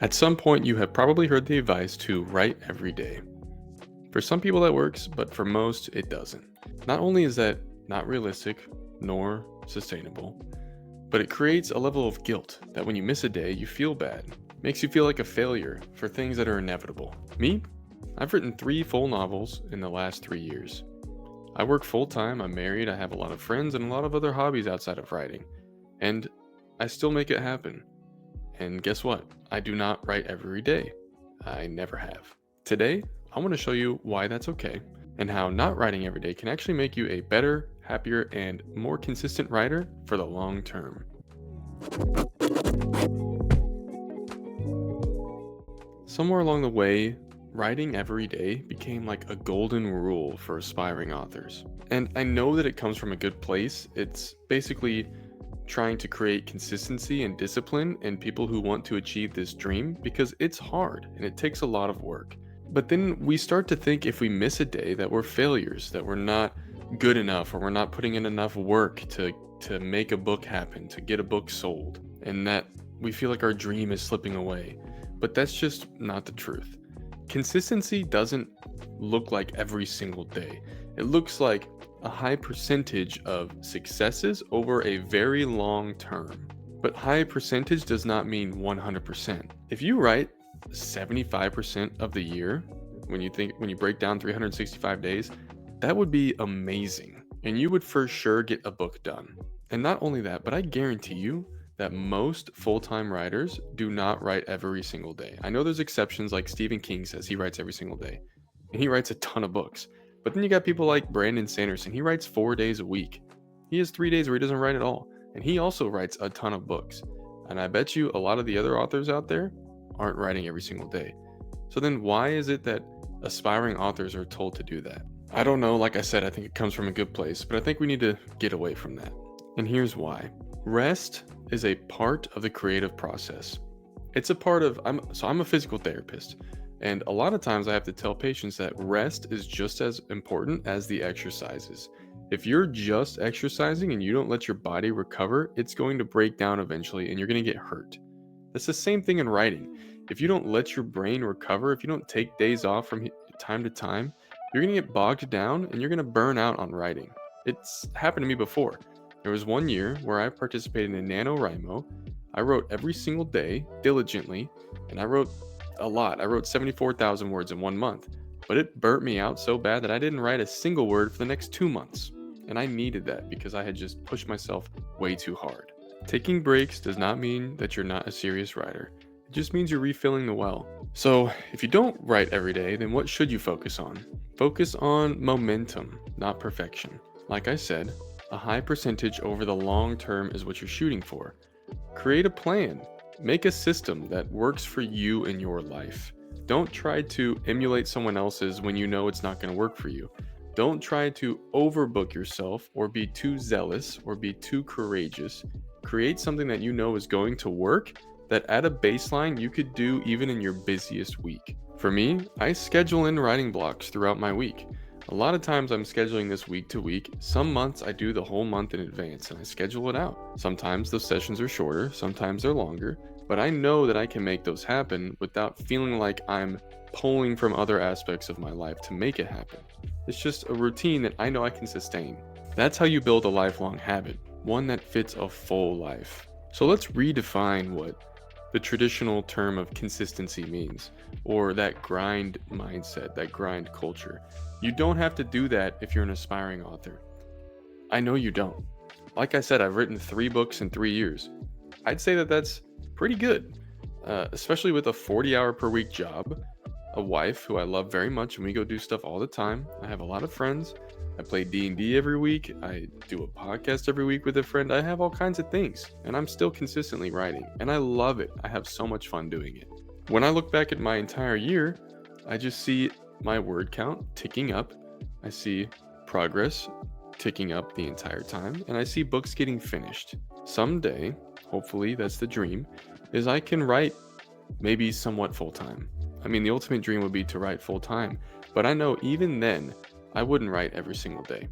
At some point, you have probably heard the advice to write every day. For some people, that works, but for most, it doesn't. Not only is that not realistic nor sustainable, but it creates a level of guilt that when you miss a day, you feel bad. Makes you feel like a failure for things that are inevitable. Me? I've written 3 full novels in the last 3 years. I work full time, I'm married, I have a lot of friends, and a lot of other hobbies outside of writing. And I still make it happen. And guess what? I do not write every day. I never have. Today, I want to show you why that's okay and how not writing every day can actually make you a better, happier, and more consistent writer for the long term. Somewhere along the way, writing every day became like a golden rule for aspiring authors. And I know that it comes from a good place. It's basically trying to create consistency and discipline in people who want to achieve this dream because it's hard and it takes a lot of work. But then we start to think if we miss a day that we're failures, that we're not good enough, or we're not putting in enough work to make a book happen, to get a book sold, and that we feel like our dream is slipping away. But that's just not the truth. Consistency doesn't look like every single day. It looks like a high percentage of successes over a very long term. But high percentage does not mean 100%. If you write 75% of the year, when you break down 365 days, that would be amazing. And you would for sure get a book done. And not only that, but I guarantee you that most full-time writers do not write every single day. I know there's exceptions, like Stephen King says he writes every single day. And he writes a ton of books. But then you got people like Brandon Sanderson. He writes 4 days a week. He has 3 days where he doesn't write at all. And he also writes a ton of books. And I bet you a lot of the other authors out there aren't writing every single day. So then why is it that aspiring authors are told to do that? I don't know. Like I said, I think it comes from a good place, but I think we need to get away from that. And here's why. Rest is a part of the creative process. It's a part of, I'm a physical therapist. And a lot of times I have to tell patients that rest is just as important as the exercises. If you're just exercising and you don't let your body recover, it's going to break down eventually and you're going to get hurt. That's the same thing in writing. If you don't let your brain recover, if you don't take days off from time to time, you're going to get bogged down and you're going to burn out on writing. It's happened to me before. There was one year where I participated in NaNoWriMo. I wrote every single day diligently, and I wrote a lot. I wrote 74,000 words in 1 month, but it burnt me out so bad that I didn't write a single word for the next 2 months. And I needed that because I had just pushed myself way too hard. Taking breaks does not mean that you're not a serious writer. It just means you're refilling the well. So, if you don't write every day, then what should you focus on? Focus on momentum, not perfection. Like I said, a high percentage over the long term is what you're shooting for. Create a plan. Make a system that works for you in your life. Don't try to emulate someone else's when you know it's not going to work for you. Don't try to overbook yourself or be too zealous or be too courageous. Create something that you know is going to work, that at a baseline you could do even in your busiest week. For me, I schedule in writing blocks throughout my week. A lot of times I'm scheduling this week to week. Some months I do the whole month in advance and I schedule it out. Sometimes those sessions are shorter, sometimes they're longer, but I know that I can make those happen without feeling like I'm pulling from other aspects of my life to make it happen. It's just a routine that I know I can sustain. That's how you build a lifelong habit, one that fits a full life. So let's redefine what the traditional term of consistency means, or that grind mindset, that grind culture. You don't have to do that if you're an aspiring author. I know you don't. Like I said, I've written 3 books in 3 years. I'd say that that's pretty good, especially with a 40-hour per week job, a wife who I love very much, and we go do stuff all the time. I have a lot of friends. I play D&D every week. I do a podcast every week with a friend. I have all kinds of things, and I'm still consistently writing, and I love it. I have so much fun doing it. When I look back at my entire year, I just see my word count ticking up. I see progress ticking up the entire time, and I see books getting finished. Someday, hopefully that's the dream, is I can write maybe somewhat full-time. I mean, the ultimate dream would be to write full-time, but I know even then, I wouldn't write every single day.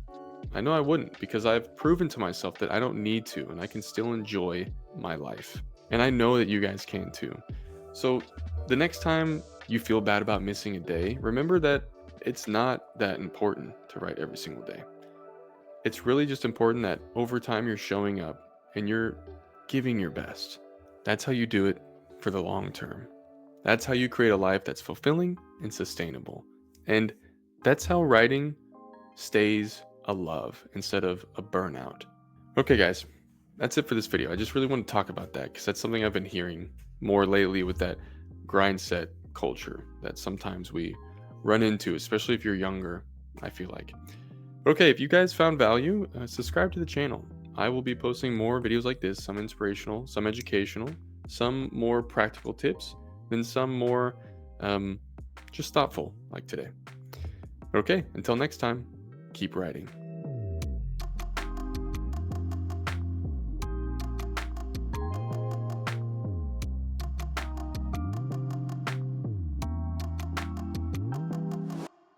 I know I wouldn't because I've proven to myself that I don't need to and I can still enjoy my life. And I know that you guys can too. So the next time you feel bad about missing a day, remember that it's not that important to write every single day. It's really just important that over time you're showing up and you're giving your best. That's how you do it for the long term. That's how you create a life that's fulfilling and sustainable. And that's how writing stays a love instead of a burnout. Okay, guys, that's it for this video. I just really want to talk about that because that's something I've been hearing more lately with that grind set culture that sometimes we run into, especially if you're younger, I feel like. Okay, if you guys found value, subscribe to the channel. I will be posting more videos like this, some inspirational, some educational, some more practical tips, and some more just thoughtful, like today. Okay, until next time, keep writing.